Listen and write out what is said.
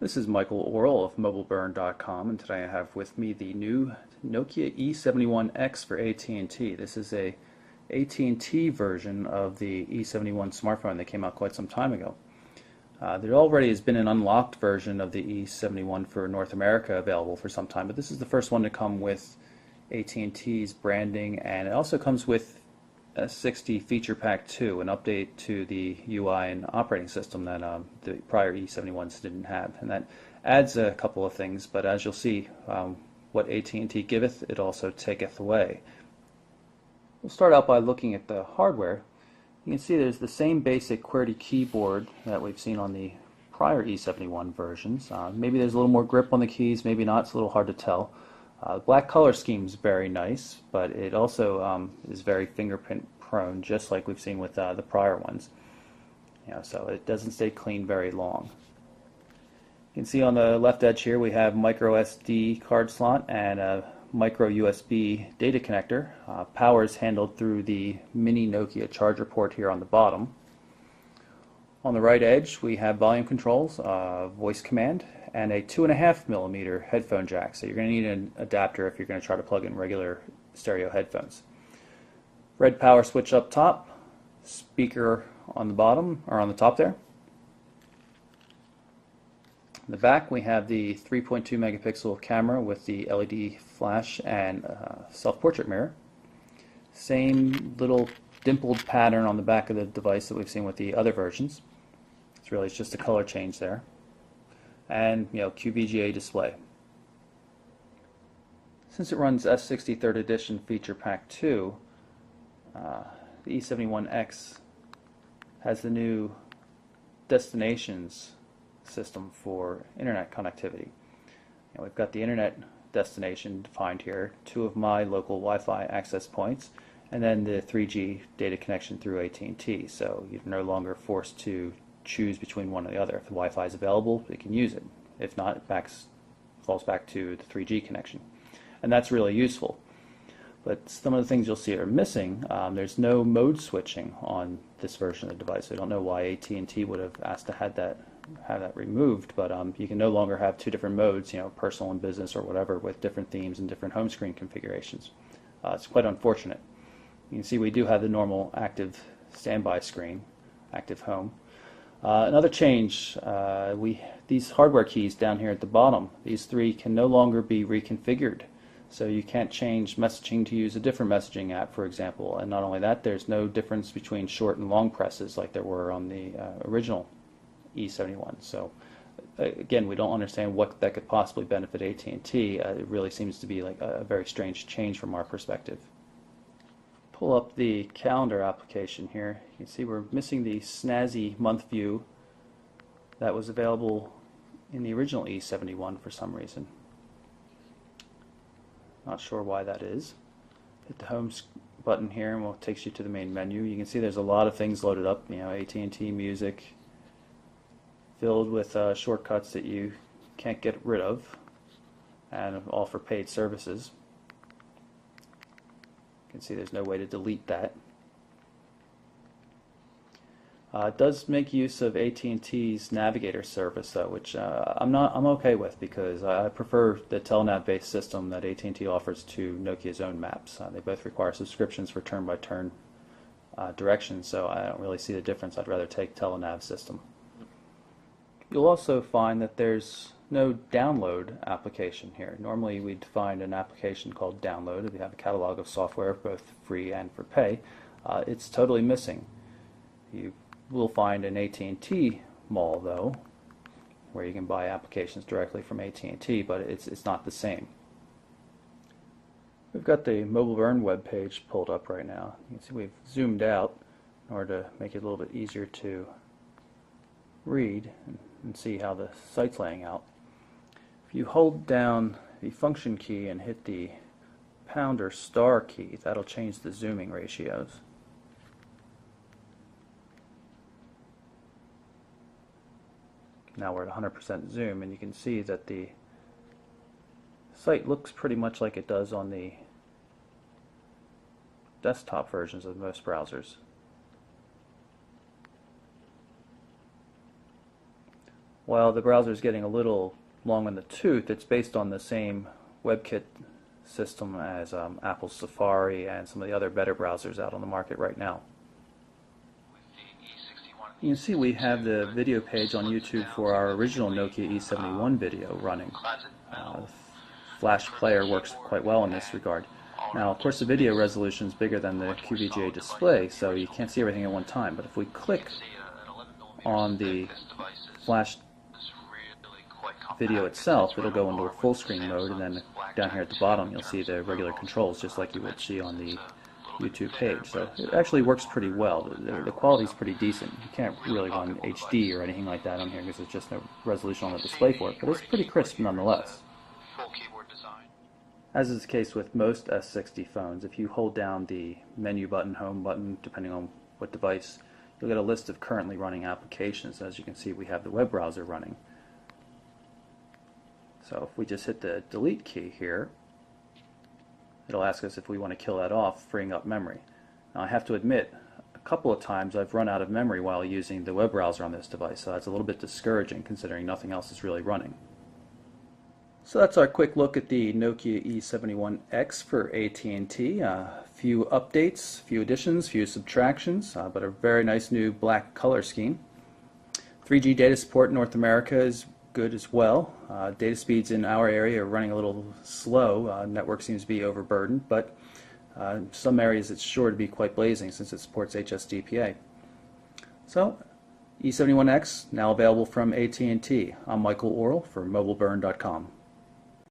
This is Michael Orrell of MobileBurn.com, and today I have with me the new Nokia E71X for AT&T. This is a AT&T version of the E71 smartphone that came out quite some time ago. There already has been an unlocked version of the E71 for North America available for some time, but this is the first one to come with AT&T's branding, and it also comes with S60 Feature Pack 2, an update to the UI and operating system that the prior E71s didn't have. And that adds a couple of things, but as you'll see, what AT&T giveth, it also taketh away. We'll start out by looking at the hardware. You can see there's the same basic QWERTY keyboard that we've seen on the prior E71 versions. Maybe there's a little more grip on the keys, maybe not, it's a little hard to tell. The black color scheme is very nice, but it also is very fingerprint prone, just like we've seen with the prior ones. So it doesn't stay clean very long. You can see on the left edge here we have micro SD card slot and a micro USB data connector. Power is handled through the mini Nokia charger port here on the bottom. On the right edge we have volume controls, voice command, and a 2.5mm headphone jack. So you're going to need an adapter if you're going to try to plug in regular stereo headphones. Red power switch up top, speaker on the bottom, or on the top there. In the back we have the 3.2 megapixel camera with the LED flash and self-portrait mirror. Same little dimpled pattern on the back of the device that we've seen with the other versions. It's just a color change there. And QVGA display. Since it runs S60 3rd edition Feature Pack 2, the E71X has the new destinations system for internet connectivity. We've got the internet destination defined here, 2 of my local Wi-Fi access points, and then the 3G data connection through AT&T. So you're no longer forced to choose between one or the other. If the Wi-Fi is available, they can use it. If not, it falls back to the 3G connection. And that's really useful. But some of the things you'll see are missing. There's no mode switching on this version of the device. I don't know why AT&T would have asked to have that removed, but you can no longer have 2 different modes, personal and business or whatever, with different themes and different home screen configurations. It's quite unfortunate. You can see we do have the normal active standby screen, active home. Another change, these hardware keys down here at the bottom, these 3 can no longer be reconfigured. So you can't change messaging to use a different messaging app, for example. And not only that, there's no difference between short and long presses like there were on the original E71. So again, we don't understand what that could possibly benefit AT&T. It really seems to be like a very strange change from our perspective. Pull up the calendar application here. You can see we're missing the snazzy month view that was available in the original E71 for some reason. Not sure why that is. Hit the home button here and it takes you to the main menu. You can see there's a lot of things loaded up, AT&T Music, filled with shortcuts that you can't get rid of, and all for paid services. You can see there's no way to delete that. It does make use of AT&T's Navigator service, though, which I'm okay with, because I prefer the Telenav-based system that AT&T offers to Nokia's own maps. They both require subscriptions for turn-by-turn directions, so I don't really see the difference. I'd rather take Telenav system. You'll also find that there's no download application here. Normally we'd find an application called Download if you have a catalog of software, both free and for pay. It's totally missing. You will find an AT&T mall, though, where you can buy applications directly from AT&T, but it's not the same. We've got the Mobile Burn web page pulled up right now. You can see we've zoomed out in order to make it a little bit easier to read and see how the site's laying out. If you hold down the function key and hit the pound or star key, that'll change the zooming ratios. Now we're at 100% zoom, and you can see that the site looks pretty much like it does on the desktop versions of most browsers. While the browser is getting a little long in the tooth, it's based on the same WebKit system as Apple's Safari and some of the other better browsers out on the market right now. You can see we have the video page on YouTube for our original Nokia E71 video running. Flash player works quite well in this regard. Now, of course, the video resolution is bigger than the QVGA display, so you can't see everything at one time. But if we click on the flash video itself, it'll go into a full screen mode, and then down here at the bottom you'll see the regular controls just like you would see on the YouTube page. So it actually works pretty well. The quality is pretty decent. You can't really run HD or anything like that on here because there's just no resolution on the display for it, but it's pretty crisp nonetheless. As is the case with most S60 phones, if you hold down the menu button, home button, depending on what device, you'll get a list of currently running applications. As you can see, we have the web browser running. So if we just hit the delete key here, it'll ask us if we want to kill that off, freeing up memory. Now, I have to admit, a couple of times I've run out of memory while using the web browser on this device, so that's a little bit discouraging considering nothing else is really running. So that's our quick look at the Nokia E71X for AT&T. A few updates, few additions, few subtractions, but a very nice new black color scheme. 3G data support in North America is good as well. Data speeds in our area are running a little slow. Network seems to be overburdened, but some areas it's sure to be quite blazing since it supports HSDPA. So, E71X now available from AT&T. I'm Michael Orrell for MobileBurn.com.